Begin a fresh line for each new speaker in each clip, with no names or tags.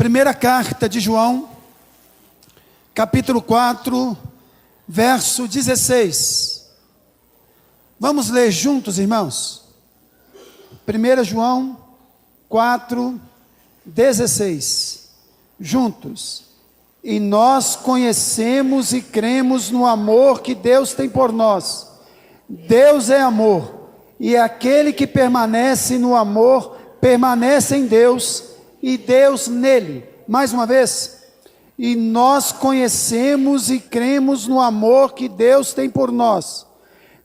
Primeira carta de João, capítulo 4, verso 16. Vamos ler juntos, irmãos? 1 João 4, 16. Juntos. E nós conhecemos e cremos no amor que Deus tem por nós. Deus é amor, e aquele que permanece no amor, permanece em Deus, e Deus nele. Mais uma vez. E nós conhecemos e cremos no amor que Deus tem por nós.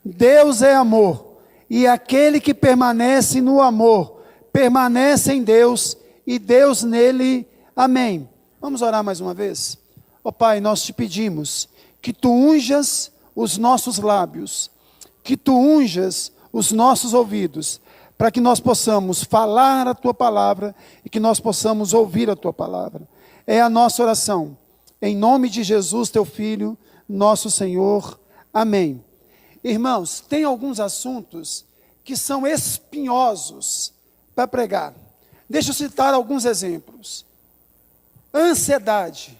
Deus é amor, e aquele que permanece no amor, permanece em Deus, e Deus nele. Amém. Vamos orar mais uma vez? Ó Pai, nós te pedimos que Tu unjas os nossos lábios, que Tu unjas os nossos ouvidos, para que nós possamos falar a Tua palavra e que nós possamos ouvir a Tua palavra. É a nossa oração, em nome de Jesus, Teu Filho, nosso Senhor. Amém. Irmãos, tem alguns assuntos que são espinhosos para pregar. Deixa eu citar alguns exemplos. Ansiedade.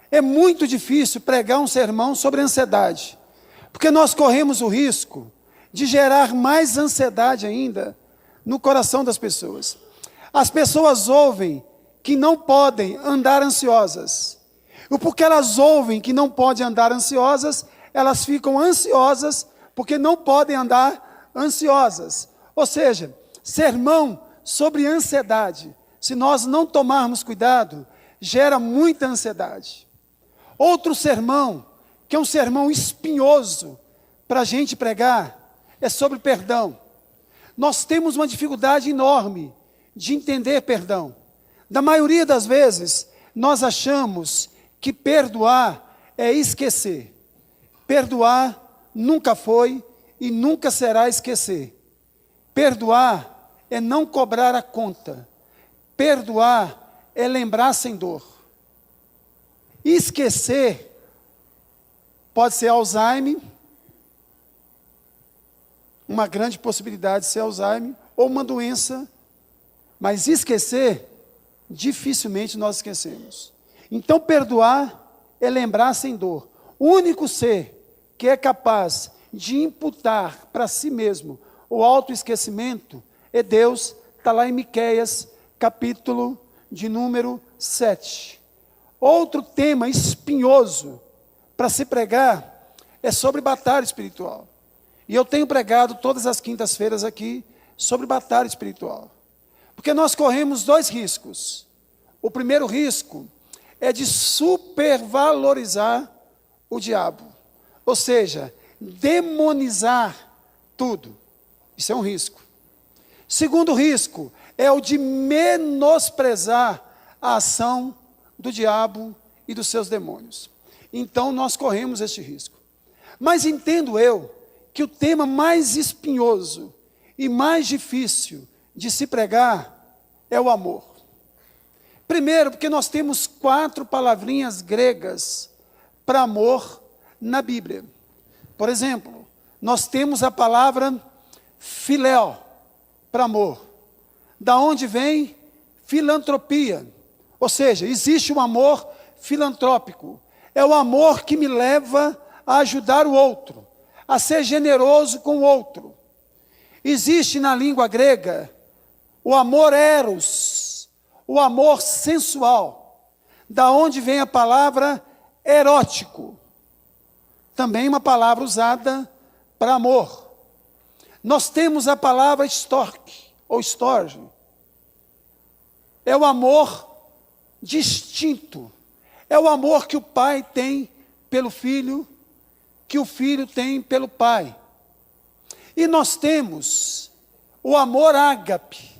É muito difícil pregar um sermão sobre ansiedade, porque nós corremos o risco de gerar mais ansiedade ainda no coração das pessoas. As pessoas ouvem que não podem andar ansiosas. E porque elas ouvem que não podem andar ansiosas, elas ficam ansiosas porque não podem andar ansiosas. Ou seja, sermão sobre ansiedade, se nós não tomarmos cuidado, gera muita ansiedade. Outro sermão, que é um sermão espinhoso para a gente pregar, é sobre perdão. Nós temos uma dificuldade enorme de entender perdão. Da maioria das vezes, nós achamos que perdoar é esquecer. Perdoar nunca foi e nunca será esquecer. Perdoar é não cobrar a conta. Perdoar é lembrar sem dor. Esquecer pode ser Alzheimer, uma grande possibilidade de ser Alzheimer, ou uma doença, mas esquecer, dificilmente nós esquecemos. Então perdoar é lembrar sem dor. O único ser que é capaz de imputar para si mesmo o autoesquecimento é Deus. Está lá em Miqueias, capítulo de número 7. Outro tema espinhoso para se pregar é sobre batalha espiritual. E eu tenho pregado todas as quintas-feiras aqui sobre batalha espiritual. Porque nós corremos dois riscos. O primeiro risco é de supervalorizar o diabo. Ou seja, demonizar tudo. Isso é um risco. Segundo risco é o de menosprezar a ação do diabo e dos seus demônios. Então nós corremos este risco. Mas entendo eu que o tema mais espinhoso e mais difícil de se pregar é o amor. Primeiro, porque nós temos 4 palavrinhas gregas para amor na Bíblia. Por exemplo, nós temos a palavra filéu para amor. Da onde vem filantropia? Ou seja, existe um amor filantrópico. É o amor que me leva a ajudar o outro, a ser generoso com o outro. Existe na língua grega o amor eros, o amor sensual, da onde vem a palavra erótico, também uma palavra usada para amor. Nós temos a palavra storge, ou storge, é o amor distinto, é o amor que o pai tem pelo filho, que o filho tem pelo pai. E nós temos o amor ágape,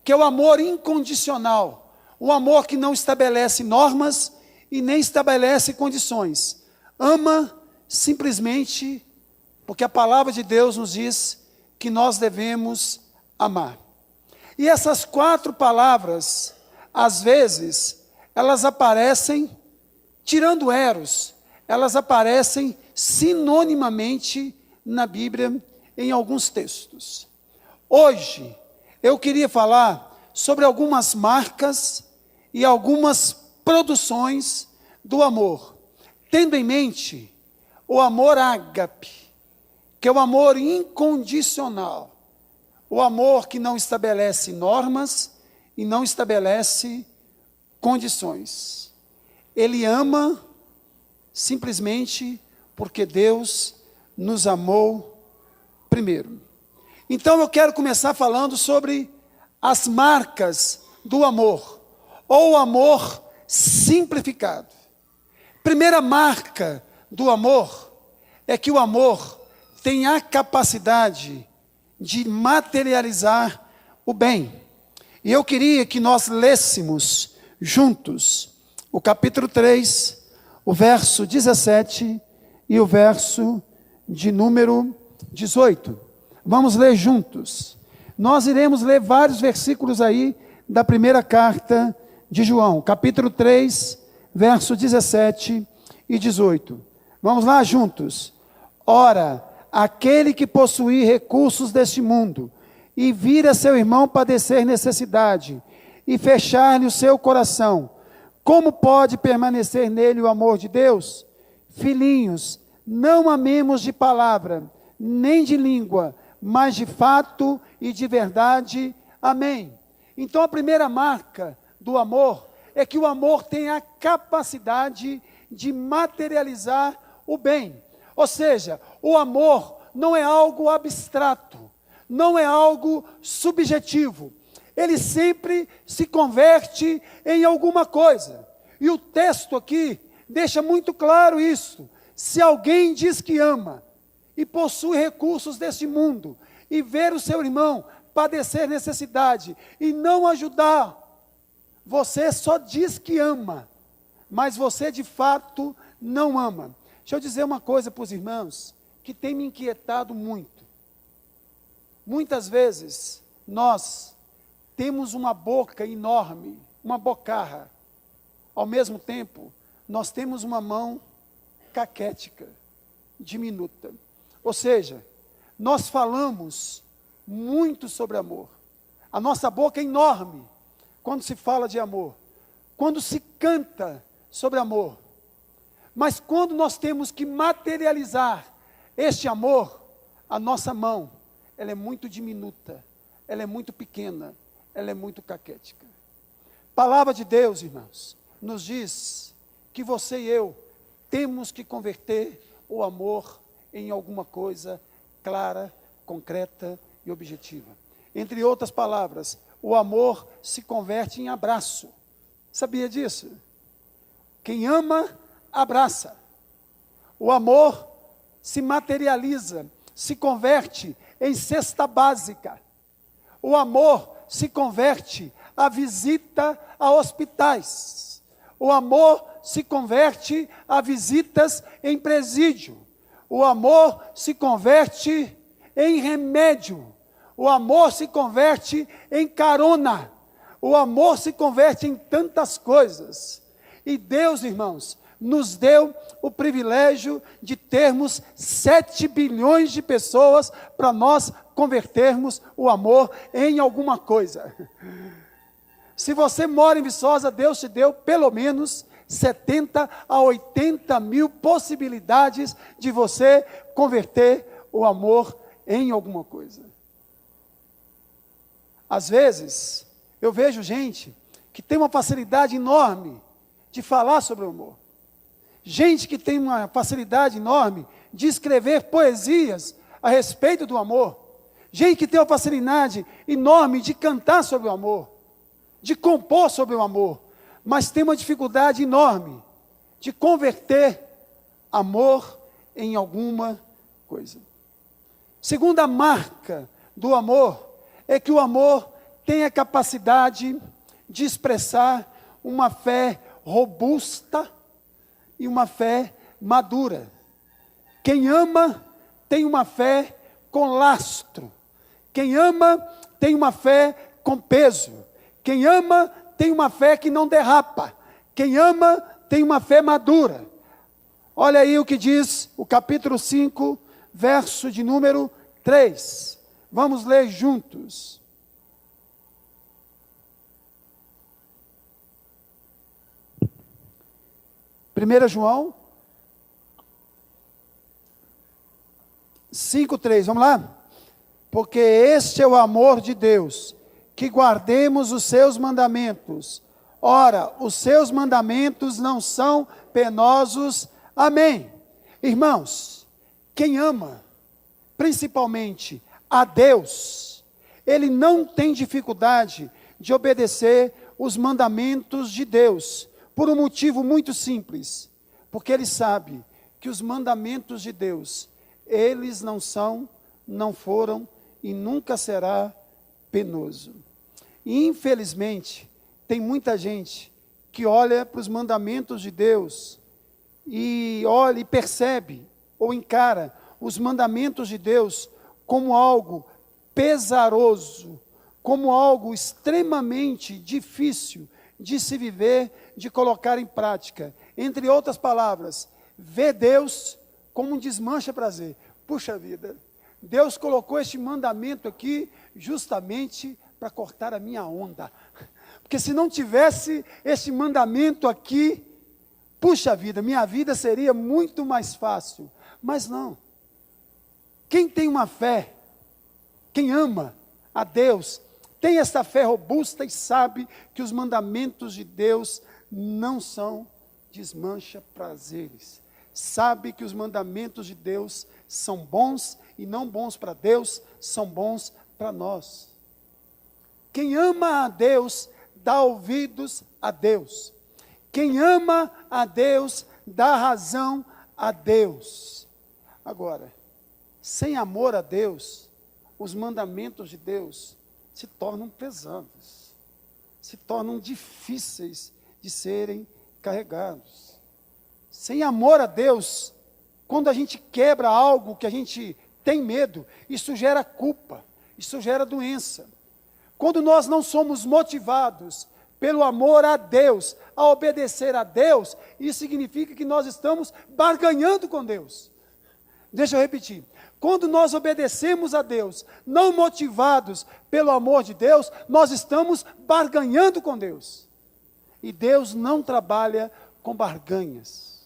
que é o amor incondicional, o amor que não estabelece normas e nem estabelece condições. Ama simplesmente porque a palavra de Deus nos diz que nós devemos amar. E essas 4 palavras, às vezes, elas aparecem, tirando eros, elas aparecem sinonimamente na Bíblia em alguns textos. Hoje, eu queria falar sobre algumas marcas e algumas produções do amor, tendo em mente o amor ágape, que é o amor incondicional, o amor que não estabelece normas e não estabelece condições. Ele ama simplesmente porque Deus nos amou primeiro. Então eu quero começar falando sobre as marcas do amor, ou o amor simplificado. Primeira marca do amor é que o amor tem a capacidade de materializar o bem. E eu queria que nós lêssemos juntos o capítulo 3, o verso 17 e o verso de número 18. Vamos ler juntos. Nós iremos ler vários versículos aí da primeira carta de João, capítulo 3, verso 17 e 18. Vamos lá juntos. Ora, aquele que possuir recursos deste mundo, e vir a seu irmão padecer necessidade, e fechar-lhe o seu coração, como pode permanecer nele o amor de Deus? Filhinhos, não amemos de palavra, nem de língua, mas de fato e de verdade. Amém. Então a primeira marca do amor é que o amor tem a capacidade de materializar o bem. Ou seja, o amor não é algo abstrato, não é algo subjetivo. Ele sempre se converte em alguma coisa. E o texto aqui deixa muito claro isso. Se alguém diz que ama e possui recursos deste mundo, e ver o seu irmão padecer necessidade e não ajudar, você só diz que ama, mas você de fato não ama. Deixa eu dizer uma coisa para os irmãos, que tem me inquietado muito. Muitas vezes, nós temos uma boca enorme, uma bocarra. Ao mesmo tempo, nós temos uma mão caquética, diminuta. Ou seja, nós falamos muito sobre amor. A nossa boca é enorme quando se fala de amor, quando se canta sobre amor. Mas quando nós temos que materializar este amor, a nossa mão, ela é muito diminuta, ela é muito pequena, ela é muito caquética. Palavra de Deus, irmãos, nos diz que você e eu temos que converter o amor em alguma coisa clara, concreta e objetiva. Entre outras palavras, o amor se converte em abraço. Sabia disso? Quem ama, abraça. O amor se materializa, se converte em cesta básica. O amor se converte a visita a hospitais. O amor se converte a visitas em presídio. O amor se converte em remédio. O amor se converte em carona. O amor se converte em tantas coisas. E Deus, irmãos, nos deu o privilégio de termos 7 bilhões de pessoas para nós convertermos o amor em alguma coisa. Se você mora em Viçosa, Deus te deu pelo menos 70 a 80 mil possibilidades de você converter o amor em alguma coisa. Às vezes, eu vejo gente que tem uma facilidade enorme de falar sobre o amor. Gente que tem uma facilidade enorme de escrever poesias a respeito do amor. Gente que tem uma facilidade enorme de cantar sobre o amor, de compor sobre o amor, mas tem uma dificuldade enorme de converter amor em alguma coisa. Segunda marca do amor é que o amor tem a capacidade de expressar uma fé robusta e uma fé madura. Quem ama tem uma fé com lastro. Quem ama tem uma fé com peso. Quem ama tem uma fé que não derrapa. Quem ama tem uma fé madura. Olha aí o que diz o capítulo 5, verso de número 3. Vamos ler juntos. 1 João 5:3, vamos lá? Porque este é o amor de Deus, que guardemos os seus mandamentos. Ora, os seus mandamentos não são penosos. Amém. Irmãos, quem ama, principalmente a Deus, ele não tem dificuldade de obedecer os mandamentos de Deus, por um motivo muito simples, porque ele sabe que os mandamentos de Deus, eles não são, não foram e nunca será penoso. E infelizmente, tem muita gente que olha para os mandamentos de Deus e olha e percebe ou encara os mandamentos de Deus como algo pesaroso, como algo extremamente difícil de se viver, de colocar em prática. Entre outras palavras, vê Deus como um desmancha-prazer. Puxa vida, Deus colocou este mandamento aqui justamente para cortar a minha onda. Porque se não tivesse este mandamento aqui, puxa vida, minha vida seria muito mais fácil. Mas não. Quem tem uma fé, quem ama a Deus, tem essa fé robusta e sabe que os mandamentos de Deus não são desmancha-prazeres. Sabe que os mandamentos de Deus são bons e não bons para Deus, são bons para nós. Quem ama a Deus, dá ouvidos a Deus. Quem ama a Deus, dá razão a Deus. Agora, sem amor a Deus, os mandamentos de Deus se tornam pesados, se tornam difíceis de serem carregados. Sem amor a Deus, quando a gente quebra algo que a gente tem medo, isso gera culpa, isso gera doença. Quando nós não somos motivados pelo amor a Deus, a obedecer a Deus, isso significa que nós estamos barganhando com Deus. Deixa eu repetir. Quando nós obedecemos a Deus, não motivados pelo amor de Deus, nós estamos barganhando com Deus. E Deus não trabalha com barganhas.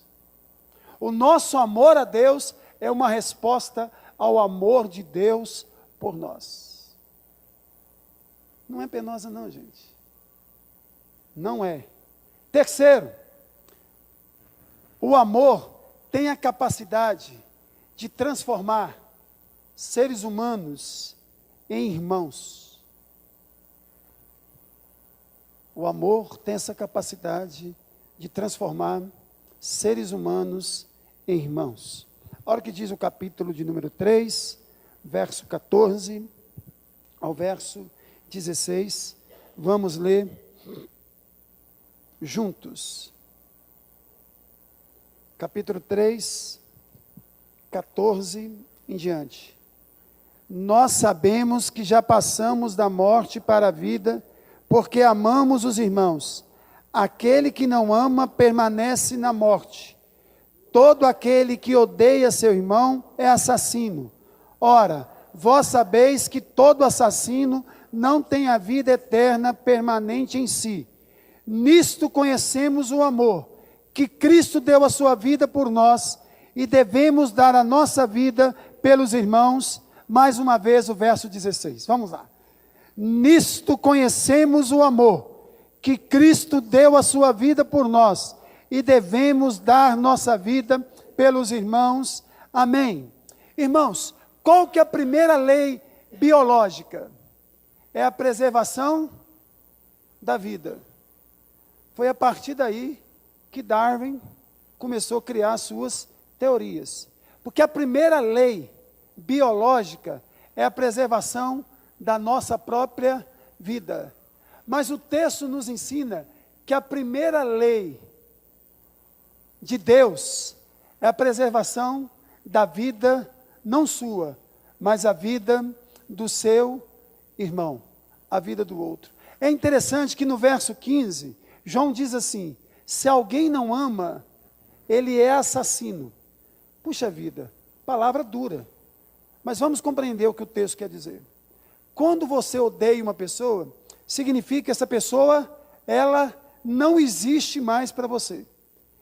O nosso amor a Deus é uma resposta ao amor de Deus por nós. Não é penosa não, gente. Não é. Terceiro, o amor tem a capacidade de transformar seres humanos em irmãos. O amor tem essa capacidade de transformar seres humanos em irmãos. Olha o que diz o capítulo de número 3, verso 14 ao verso 16. Vamos ler juntos. Capítulo 3, 14 em diante. Nós sabemos que já passamos da morte para a vida, porque amamos os irmãos. Aquele que não ama permanece na morte. Todo aquele que odeia seu irmão é assassino. Ora, vós sabeis que todo assassino não tem a vida eterna permanente em si. Nisto conhecemos o amor, que Cristo deu a sua vida por nós, e devemos dar a nossa vida pelos irmãos. Mais uma vez o verso 16, vamos lá. Nisto conhecemos o amor, que Cristo deu a sua vida por nós, e devemos dar nossa vida pelos irmãos. Amém. Irmãos, qual que é a primeira lei biológica? É a preservação da vida. Foi a partir daí que Darwin começou a criar suas teorias. Porque a primeira lei biológica é a preservação da nossa própria vida. Mas o texto nos ensina que a primeira lei de Deus é a preservação da vida, não sua, mas a vida do seu irmão, a vida do outro. É interessante que no verso 15, João diz assim: se alguém não ama, ele é assassino. Puxa vida, palavra dura. Mas vamos compreender o que o texto quer dizer. Quando você odeia uma pessoa, significa que essa pessoa, ela não existe mais para você.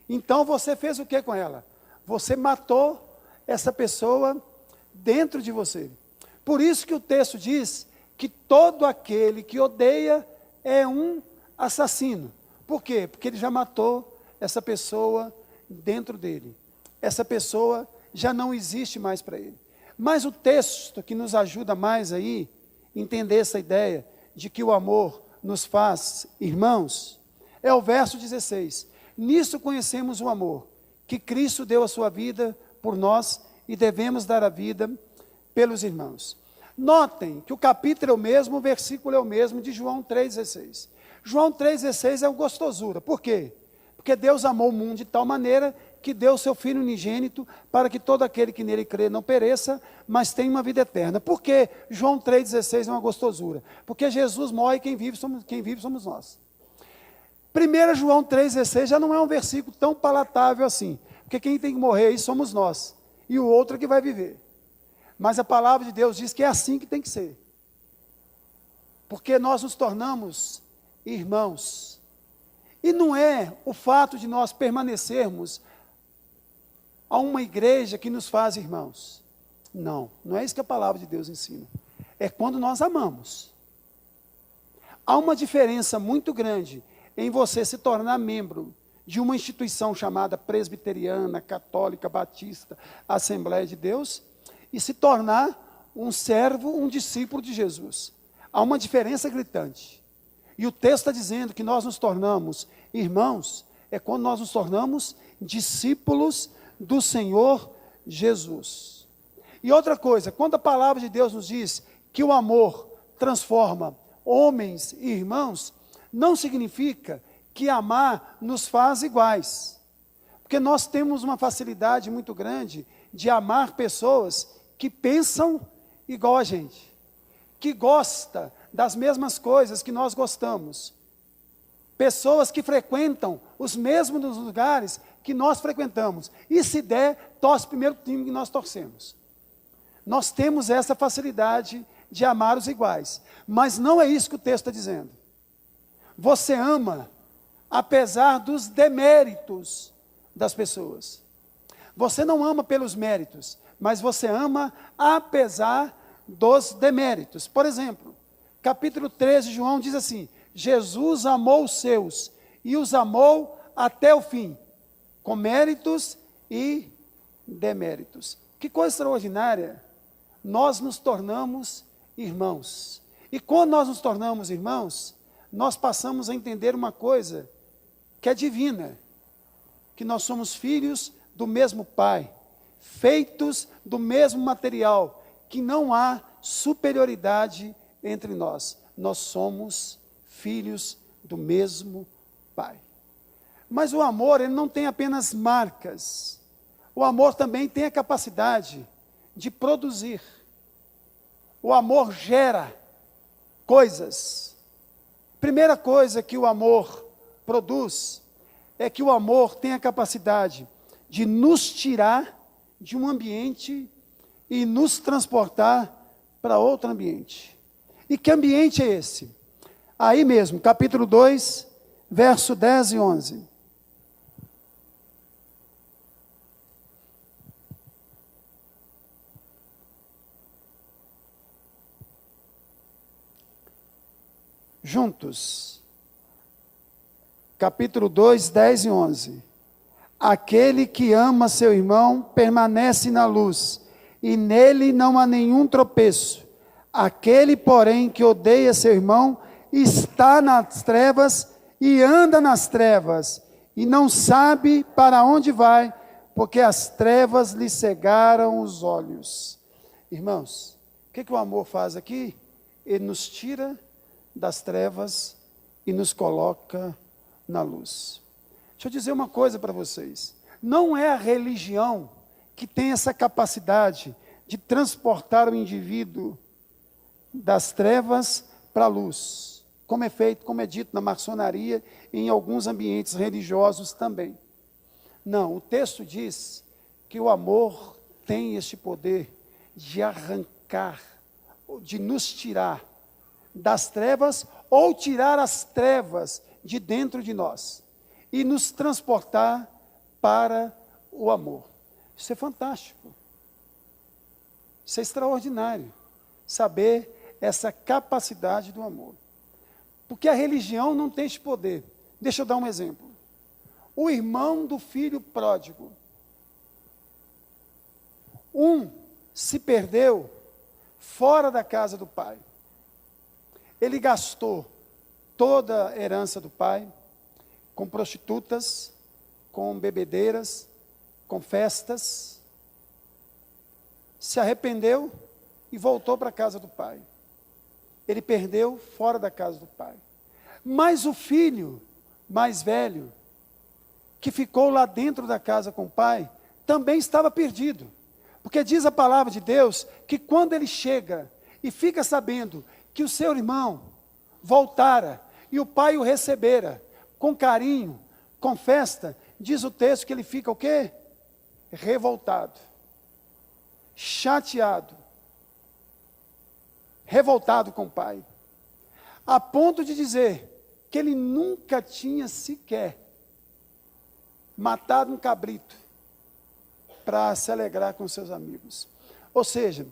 Então você fez o que com ela? Você matou essa pessoa dentro de você. Por isso que o texto diz que todo aquele que odeia é um assassino. Por quê? Porque ele já matou essa pessoa dentro dele. Essa pessoa já não existe mais para ele. Mas o texto que nos ajuda mais aí, entender essa ideia de que o amor nos faz irmãos, é o verso 16. Nisso conhecemos o amor, que Cristo deu a sua vida por nós e devemos dar a vida pelos irmãos. Notem que o capítulo é o mesmo, o versículo é o mesmo de João 3,16. João 3,16 é uma gostosura. Por quê? Porque Deus amou o mundo de tal maneira que deu o seu Filho unigênito para que todo aquele que nele crê não pereça, mas tenha uma vida eterna. Por que João 3,16 é uma gostosura? Porque Jesus morre e quem vive somos nós. 1 João 3,16 já não é um versículo tão palatável assim, porque quem tem que morrer aí somos nós, e o outro é que vai viver. Mas a palavra de Deus diz que é assim que tem que ser. Porque nós nos tornamos irmãos. E não é o fato de nós permanecermos a uma igreja que nos faz irmãos. Não, não é isso que a palavra de Deus ensina. É quando nós amamos. Há uma diferença muito grande em você se tornar membro de uma instituição chamada presbiteriana, católica, batista, Assembleia de Deus, e se tornar um servo, um discípulo de Jesus. Há uma diferença gritante. E o texto está dizendo que nós nos tornamos irmãos, é quando nós nos tornamos discípulos do Senhor Jesus. E outra coisa, quando a palavra de Deus nos diz que o amor transforma homens e irmãos, não significa que amar nos faz iguais. Porque nós temos uma facilidade muito grande de amar pessoas que pensam igual a gente, que gosta das mesmas coisas que nós gostamos, pessoas que frequentam os mesmos lugares que nós frequentamos, e se der, torce o primeiro time que nós torcemos. Nós temos essa facilidade de amar os iguais, mas não é isso que o texto está dizendo. Você ama apesar dos deméritos das pessoas. Você não ama pelos méritos, mas você ama apesar dos deméritos. Por exemplo, capítulo 13 de João diz assim: Jesus amou os seus e os amou até o fim, com méritos e deméritos. Que coisa extraordinária! Nós nos tornamos irmãos. E quando nós nos tornamos irmãos, nós passamos a entender uma coisa que é divina, que nós somos filhos do mesmo Pai, feitos do mesmo material, que não há superioridade entre nós. Nós somos filhos do mesmo Pai. Mas o amor, ele não tem apenas marcas. O amor também tem a capacidade de produzir. O amor gera coisas. Primeira coisa que o amor produz é que o amor tem a capacidade de nos tirar de um ambiente e nos transportar para outro ambiente. E que ambiente é esse? Aí mesmo, capítulo 2, verso 10 e 11. Juntos. Capítulo 2, 10 e 11. Aquele que ama seu irmão permanece na luz, e nele não há nenhum tropeço. Aquele, porém, que odeia seu irmão, está nas trevas e anda nas trevas, e não sabe para onde vai, porque as trevas lhe cegaram os olhos. Irmãos, o que o amor faz aqui? Ele nos tira das trevas e nos coloca na luz. Deixa eu dizer uma coisa para vocês. Não é a religião que tem essa capacidade de transportar o indivíduo das trevas para a luz, como é feito, como é dito na maçonaria e em alguns ambientes religiosos também. Não, o texto diz que o amor tem este poder de arrancar, de nos tirar das trevas, ou tirar as trevas de dentro de nós, e nos transportar para o amor. Isso é fantástico. Isso é extraordinário. Saber essa capacidade do amor. Porque a religião não tem esse poder. Deixa eu dar um exemplo. O irmão do filho pródigo. Um se perdeu fora da casa do pai. Ele gastou toda a herança do pai com prostitutas, com bebedeiras, com festas. Se arrependeu e voltou para a casa do pai. Ele perdeu fora da casa do pai. Mas o filho mais velho, que ficou lá dentro da casa com o pai, também estava perdido. Porque diz a palavra de Deus que quando ele chega e fica sabendo que o seu irmão voltara e o pai o recebera com carinho, com festa, diz o texto que ele fica o quê? Revoltado, chateado, revoltado com o pai, a ponto de dizer que ele nunca tinha sequer matado um cabrito para se alegrar com seus amigos. Ou seja,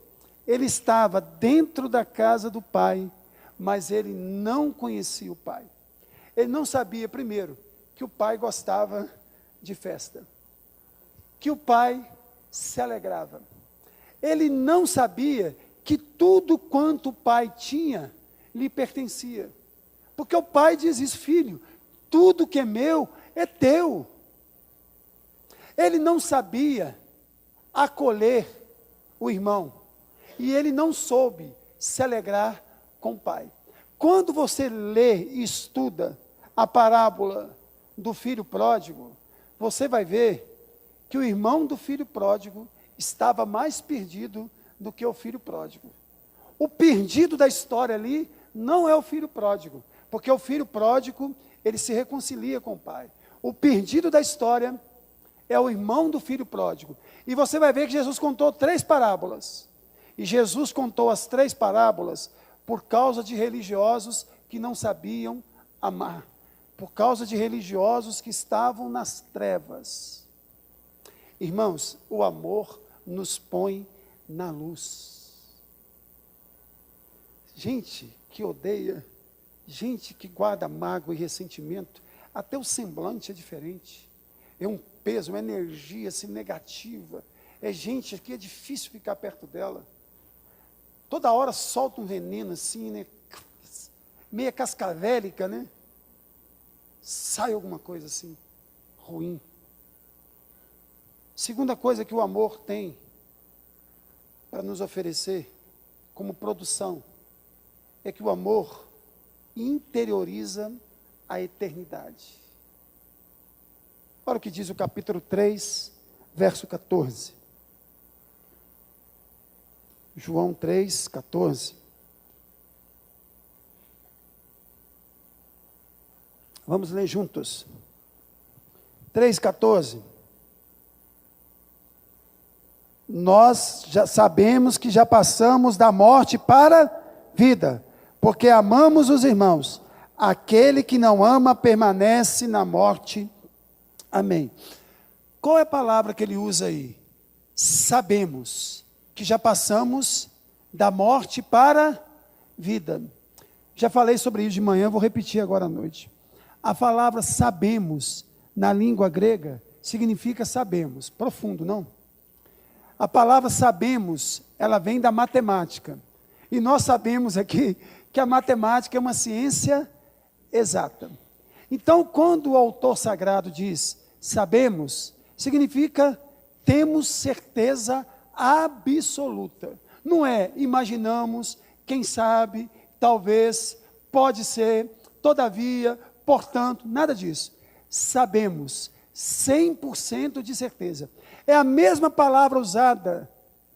ele estava dentro da casa do pai, mas ele não conhecia o pai. Ele não sabia, primeiro, que o pai gostava de festa, que o pai se alegrava. Ele não sabia que tudo quanto o pai tinha lhe pertencia. Porque o pai diz isso: filho, tudo que é meu é teu. Ele não sabia acolher o irmão, e ele não soube se alegrar com o pai. Quando você lê e estuda a parábola do filho pródigo, você vai ver que o irmão do filho pródigo estava mais perdido do que o filho pródigo. O perdido da história ali não é o filho pródigo, porque o filho pródigo, ele se reconcilia com o pai. O perdido da história é o irmão do filho pródigo. E você vai ver que Jesus contou 3 parábolas. E Jesus contou as 3 parábolas por causa de religiosos que não sabiam amar. Por causa de religiosos que estavam nas trevas. Irmãos, o amor nos põe na luz. Gente que odeia, gente que guarda mágoa e ressentimento, até o semblante é diferente. É um peso, uma energia assim, negativa. É gente que é difícil ficar perto dela. Toda hora solta um veneno assim, né? Meia cascavélica, né? Sai alguma coisa assim, ruim. Segunda coisa que o amor tem para nos oferecer como produção, é que o amor interioriza a eternidade. Olha o que diz o capítulo 3, verso 14. João 3, 14. Vamos ler juntos. 3,14. Nós já sabemos que já passamos da morte para a vida, porque amamos os irmãos. Aquele que não ama permanece na morte. Amém. Qual é a palavra que ele usa aí? Sabemos que já passamos da morte para a vida. Já falei sobre isso de manhã, vou repetir agora à noite. A palavra sabemos, na língua grega, significa sabemos. Profundo, não? A palavra sabemos, ela vem da matemática. E nós sabemos aqui que a matemática é uma ciência exata. Então, quando o autor sagrado diz sabemos, significa temos certeza absoluta. Não é imaginamos, quem sabe, talvez, pode ser, todavia, portanto, nada disso. Sabemos, 100% de certeza. É a mesma palavra usada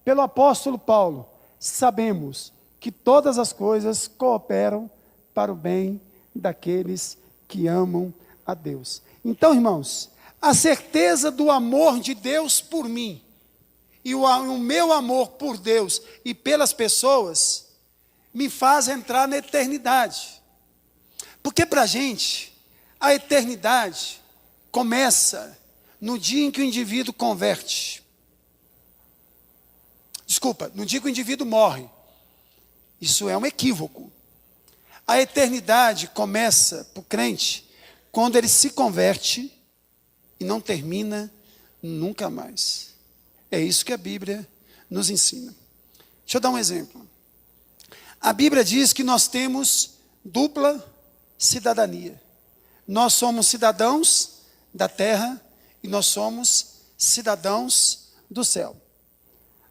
pelo apóstolo Paulo. Sabemos que todas as coisas cooperam para o bem daqueles que amam a Deus. Então, irmãos, a certeza do amor de Deus por mim, e o meu amor por Deus e pelas pessoas, me faz entrar na eternidade. Porque para a gente, a eternidade começa no dia em que o indivíduo converte. Desculpa, no dia que o indivíduo morre. Isso é um equívoco. A eternidade começa para o crente quando ele se converte e não termina nunca mais. É isso que a Bíblia nos ensina. Deixa eu dar um exemplo. A Bíblia diz que nós temos dupla cidadania. Nós somos cidadãos da terra e nós somos cidadãos do céu.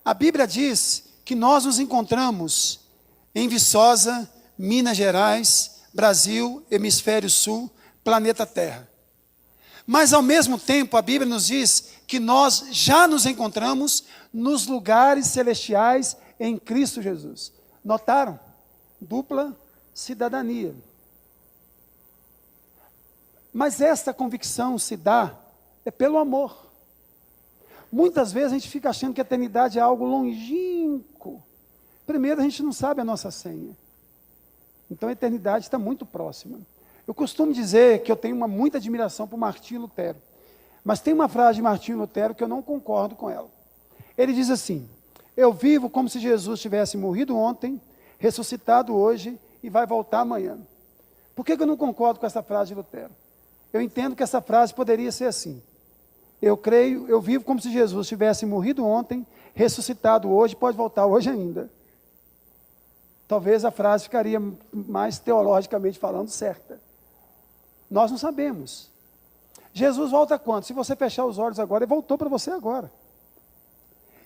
A Bíblia diz que nós nos encontramos em Viçosa, Minas Gerais, Brasil, Hemisfério Sul, planeta Terra. Mas, ao mesmo tempo, a Bíblia nos diz que nós já nos encontramos nos lugares celestiais em Cristo Jesus. Notaram? Dupla cidadania. Mas esta convicção se dá pelo amor. Muitas vezes a gente fica achando que a eternidade é algo longínquo. Primeiro, a gente não sabe a nossa senha. Então, a eternidade está muito próxima. Eu costumo dizer que eu tenho muita admiração por Martinho Lutero. Mas tem uma frase de Martinho Lutero que eu não concordo com ela. Ele diz assim: eu vivo como se Jesus tivesse morrido ontem, ressuscitado hoje e vai voltar amanhã. Por que eu não concordo com essa frase de Lutero? Eu entendo que essa frase poderia ser assim: eu vivo como se Jesus tivesse morrido ontem, ressuscitado hoje, pode voltar hoje ainda. Talvez a frase ficaria mais teologicamente falando certa. Nós não sabemos. Jesus volta quando? Se você fechar os olhos agora, ele voltou para você agora.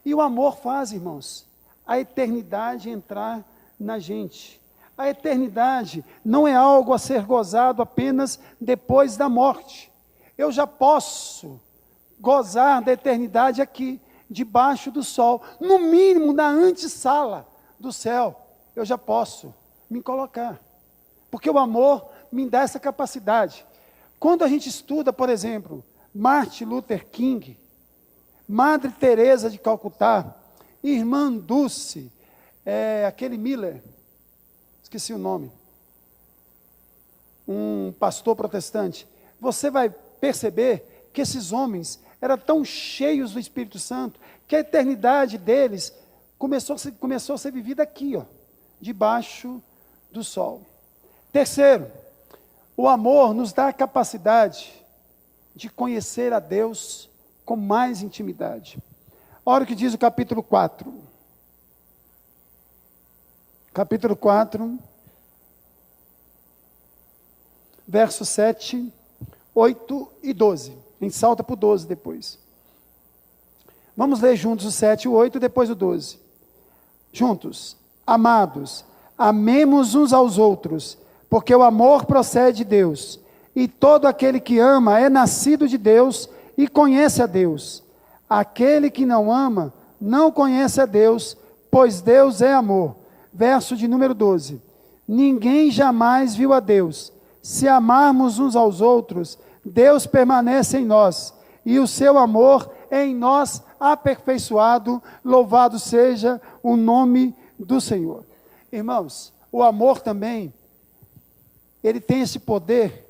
E o amor faz, irmãos, a eternidade entrar na gente. A eternidade não é algo a ser gozado apenas depois da morte. Eu já posso gozar da eternidade aqui, debaixo do sol, no mínimo na antessala do céu. Eu já posso me colocar, porque o amor me dá essa capacidade. Quando a gente estuda, por exemplo, Martin Luther King, Madre Teresa de Calcutá, Irmã Dulce, aquele Miller, esqueci o nome, um pastor protestante, você vai perceber que esses homens eram tão cheios do Espírito Santo, que a eternidade deles começou a ser vivida aqui, debaixo do sol. Terceiro, o amor nos dá a capacidade de conhecer a Deus com mais intimidade. Olha o que diz o capítulo 4. Capítulo 4, versos 7, 8 e 12. A gente salta para o 12 depois. Vamos ler juntos o 7 e o 8, depois o 12. Juntos. Amados, amemos uns aos outros, porque o amor procede de Deus, e todo aquele que ama é nascido de Deus e conhece a Deus. Aquele que não ama não conhece a Deus, pois Deus é amor. Verso de número 12. Ninguém jamais viu a Deus. Se amarmos uns aos outros, Deus permanece em nós, e o seu amor é em nós aperfeiçoado. Louvado seja o nome do Senhor. Irmãos, o amor também, ele tem esse poder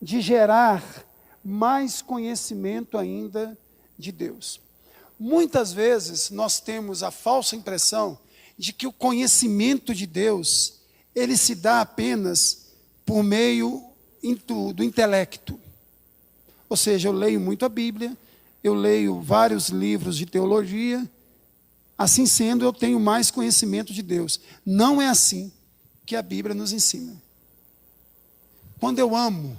de gerar mais conhecimento ainda de Deus. Muitas vezes nós temos a falsa impressão de que o conhecimento de Deus, ele se dá apenas por meio do intelecto. Ou seja, eu leio muito a Bíblia, eu leio vários livros de teologia, assim sendo, eu tenho mais conhecimento de Deus. Não é assim que a Bíblia nos ensina. Quando eu amo,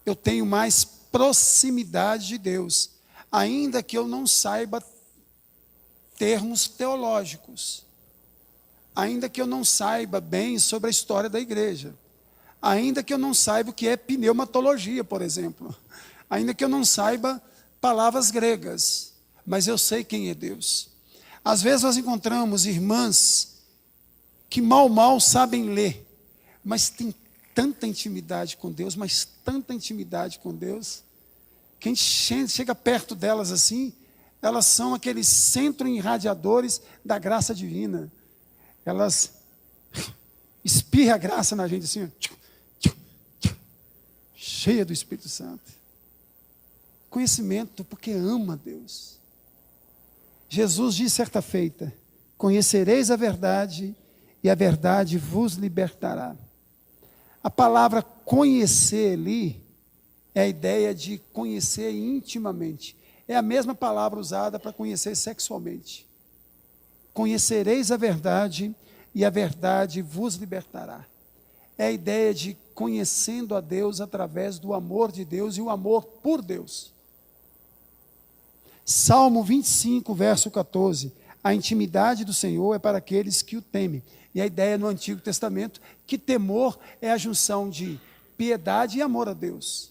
eu tenho mais proximidade de Deus, ainda que eu não saiba termos teológicos, ainda que eu não saiba bem sobre a história da igreja, ainda que eu não saiba o que é pneumatologia, por exemplo, ainda que eu não saiba palavras gregas, mas eu sei quem é Deus. Às vezes nós encontramos irmãs que mal sabem ler, mas tem tanta intimidade com Deus, mas tanta intimidade com Deus, que a gente chega perto delas assim, elas são aqueles centro-irradiadores da graça divina. Elas espirram a graça na gente assim, cheia do Espírito Santo. Conhecimento porque ama Deus. Jesus disse certa feita: conhecereis a verdade, e a verdade vos libertará. A palavra conhecer ali é a ideia de conhecer intimamente. É a mesma palavra usada para conhecer sexualmente. Conhecereis a verdade, e a verdade vos libertará. É a ideia de conhecendo a Deus através do amor de Deus e o amor por Deus. Salmo 25, verso 14. A intimidade do Senhor é para aqueles que o temem. E a ideia no Antigo Testamento, que temor é a junção de piedade e amor a Deus.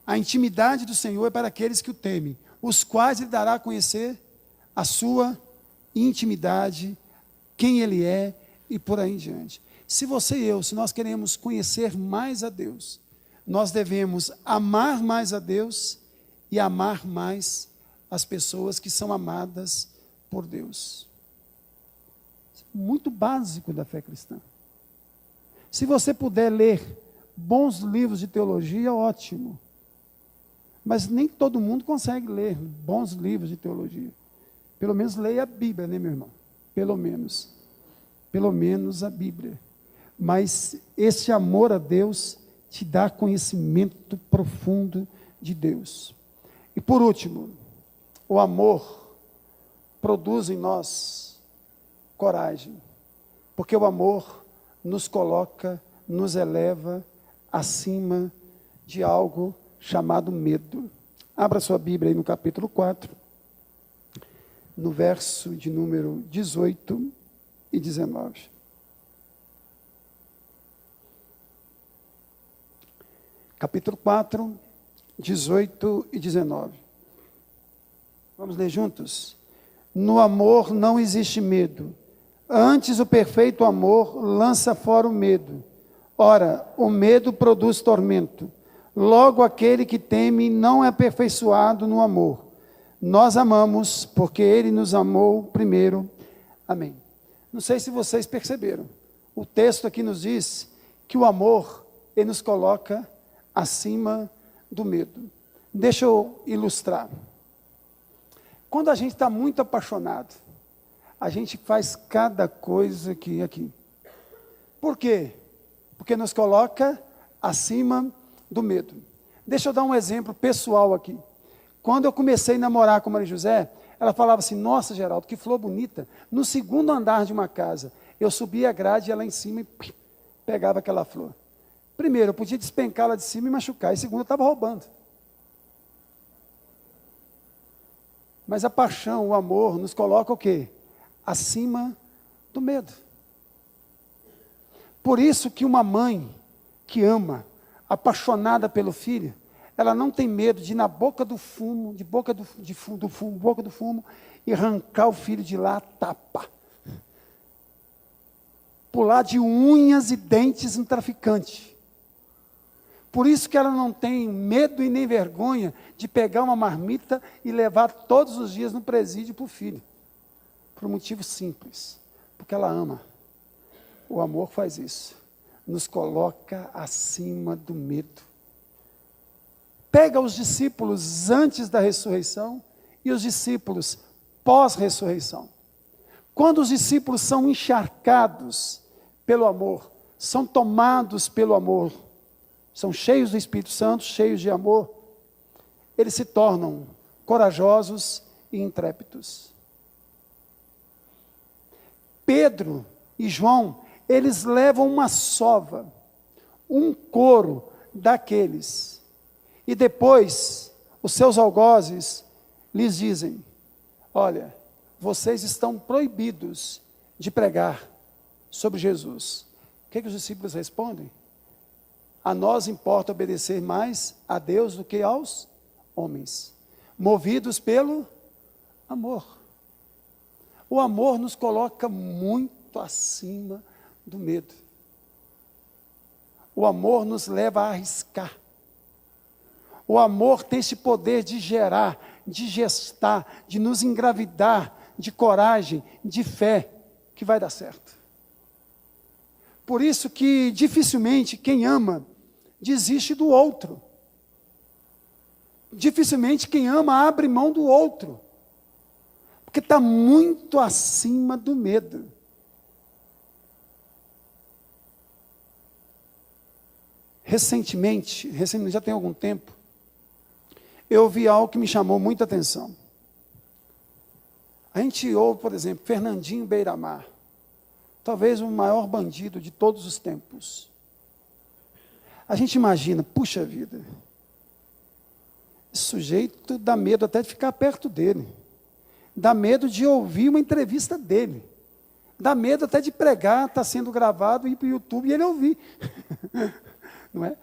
A intimidade do Senhor é para aqueles que o temem, os quais Ele dará a conhecer a sua intimidade, quem Ele é e por aí em diante. Se você e eu, se nós queremos conhecer mais a Deus, nós devemos amar mais a Deus e amar mais as pessoas que são amadas por Deus. Muito básico da fé cristã. Se você puder ler bons livros de teologia, ótimo. Mas nem todo mundo consegue ler bons livros de teologia. Pelo menos leia a Bíblia, né, meu irmão? Pelo menos a Bíblia. Mas esse amor a Deus te dá conhecimento profundo de Deus. E por último, o amor produz em nós coragem, porque o amor nos coloca, nos eleva acima de algo chamado medo. Abra sua Bíblia aí no capítulo 4, no verso de número 18 e 19. Capítulo 4, 18 e 19. Vamos ler juntos? No amor não existe medo. Antes, o perfeito amor lança fora o medo. Ora, o medo produz tormento. Logo, aquele que teme não é aperfeiçoado no amor. Nós amamos porque Ele nos amou primeiro. Amém. Não sei se vocês perceberam. O texto aqui nos diz que o amor, ele nos coloca acima do medo. Deixa eu ilustrar. Quando a gente está muito apaixonado, a gente faz cada coisa aqui. Por quê? Porque nos coloca acima do medo. Deixa eu dar um exemplo pessoal aqui. Quando eu comecei a namorar com Maria José, ela falava assim: nossa, Geraldo, que flor bonita. No segundo andar de uma casa, eu subia a grade e ela em cima e pegava aquela flor. Primeiro, eu podia despencá-la de cima e machucar. E segundo, eu estava roubando. Mas a paixão, o amor, nos coloca o quê? Acima do medo. Por isso que uma mãe que ama, apaixonada pelo filho, ela não tem medo de ir na boca do fumo, boca do fumo, e arrancar o filho de lá a tapa. Pular de unhas e dentes no traficante. Por isso que ela não tem medo e nem vergonha de pegar uma marmita e levar todos os dias no presídio para o filho. Por um motivo simples, porque ela ama. O amor faz isso, nos coloca acima do medo. Pega os discípulos antes da ressurreição e os discípulos pós-ressurreição. Quando os discípulos são encharcados pelo amor, são tomados pelo amor, são cheios do Espírito Santo, cheios de amor, eles se tornam corajosos e intrépidos. Pedro e João, eles levam uma sova, um coro daqueles, e depois os seus algozes lhes dizem: olha, vocês estão proibidos de pregar sobre Jesus. O que os discípulos respondem? A nós importa obedecer mais a Deus do que aos homens, movidos pelo amor. O amor nos coloca muito acima do medo. O amor nos leva a arriscar. O amor tem esse poder de gerar, de gestar, de nos engravidar de coragem, de fé, que vai dar certo. Por isso que dificilmente quem ama desiste do outro. Dificilmente quem ama abre mão do outro, porque está muito acima do medo. Recentemente, já tem algum tempo, eu ouvi algo que me chamou muita atenção. A gente ouve, por exemplo, Fernandinho Beiramar, talvez o maior bandido de todos os tempos. A gente imagina, puxa vida, esse sujeito dá medo até de ficar perto dele, dá medo de ouvir uma entrevista dele, dá medo até de pregar, está sendo gravado, ir para o YouTube e ele ouvir. Não é?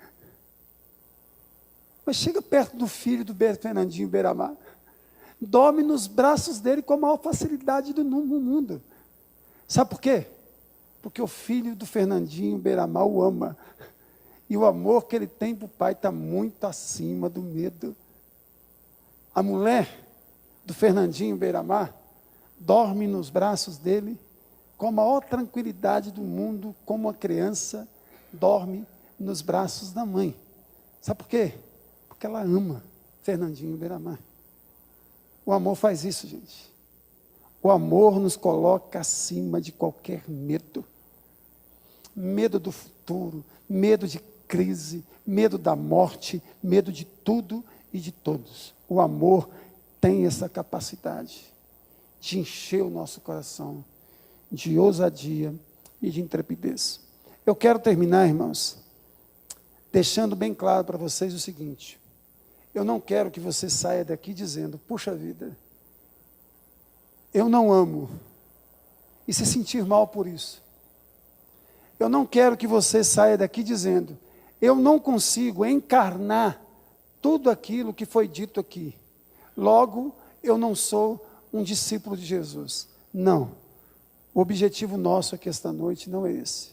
Mas chega perto do filho do Fernandinho Beiramar, dorme nos braços dele com a maior facilidade do mundo. Sabe por quê? Porque o filho do Fernandinho Beiramar o ama. E o amor que ele tem para o pai está muito acima do medo. A mulher do Fernandinho Beiramar dorme nos braços dele com a maior tranquilidade do mundo, como uma criança dorme nos braços da mãe. Sabe por quê? Porque ela ama Fernandinho Beiramar. O amor faz isso, gente. O amor nos coloca acima de qualquer medo. Medo do futuro, medo de crise, medo da morte, medo de tudo e de todos. O amor tem essa capacidade de encher o nosso coração de ousadia e de intrepidez. Eu quero terminar, irmãos, deixando bem claro para vocês o seguinte: eu não quero que você saia daqui dizendo, puxa vida, eu não amo, e se sentir mal por isso. Eu não quero que você saia daqui dizendo, eu não consigo encarnar tudo aquilo que foi dito aqui, logo eu não sou um discípulo de Jesus. Não, o objetivo nosso aqui esta noite não é esse.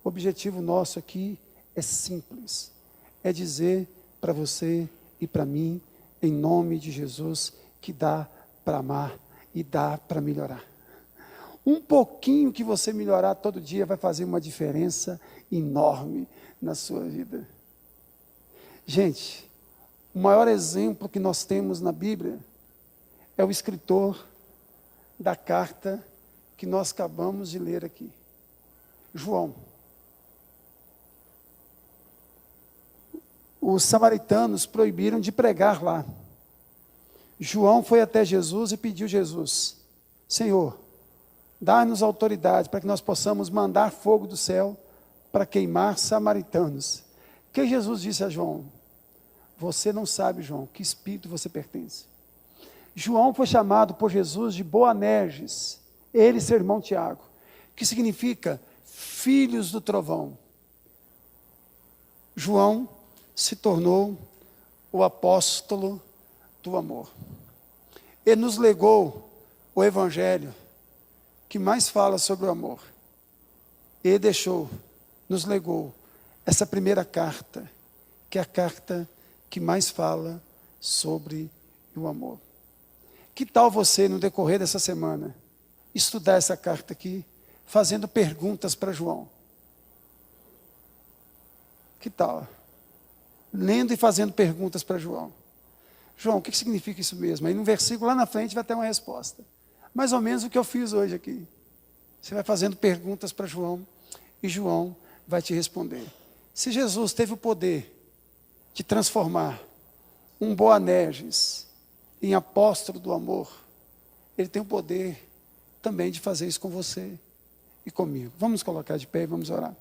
O objetivo nosso aqui é simples, é dizer para você e para mim, em nome de Jesus, que dá para amar e dá para melhorar. Um pouquinho que você melhorar todo dia vai fazer uma diferença enorme na sua vida. Gente, o maior exemplo que nós temos na Bíblia é o escritor da carta que nós acabamos de ler aqui, João. Os samaritanos proibiram de pregar lá. João foi até Jesus e pediu a Jesus, Senhor, dá-nos autoridade para que nós possamos mandar fogo do céu para queimar samaritanos. O que Jesus disse a João? Você não sabe, João, que espírito você pertence. João foi chamado por Jesus de Boanerges, ele e seu irmão Tiago, que significa filhos do trovão. João se tornou o apóstolo do amor. Ele nos legou o evangelho que mais fala sobre o amor. Ele nos legou essa primeira carta, que é a carta que mais fala sobre o amor. Que tal você, no decorrer dessa semana, estudar essa carta aqui, fazendo perguntas para João? Que tal? Lendo e fazendo perguntas para João. João, o que significa isso mesmo? Aí no versículo lá na frente vai ter uma resposta. Mais ou menos o que eu fiz hoje aqui. Você vai fazendo perguntas para João e João vai te responder. Se Jesus teve o poder de transformar um Boanerges em apóstolo do amor, ele tem o poder também de fazer isso com você e comigo. Vamos colocar de pé e vamos orar.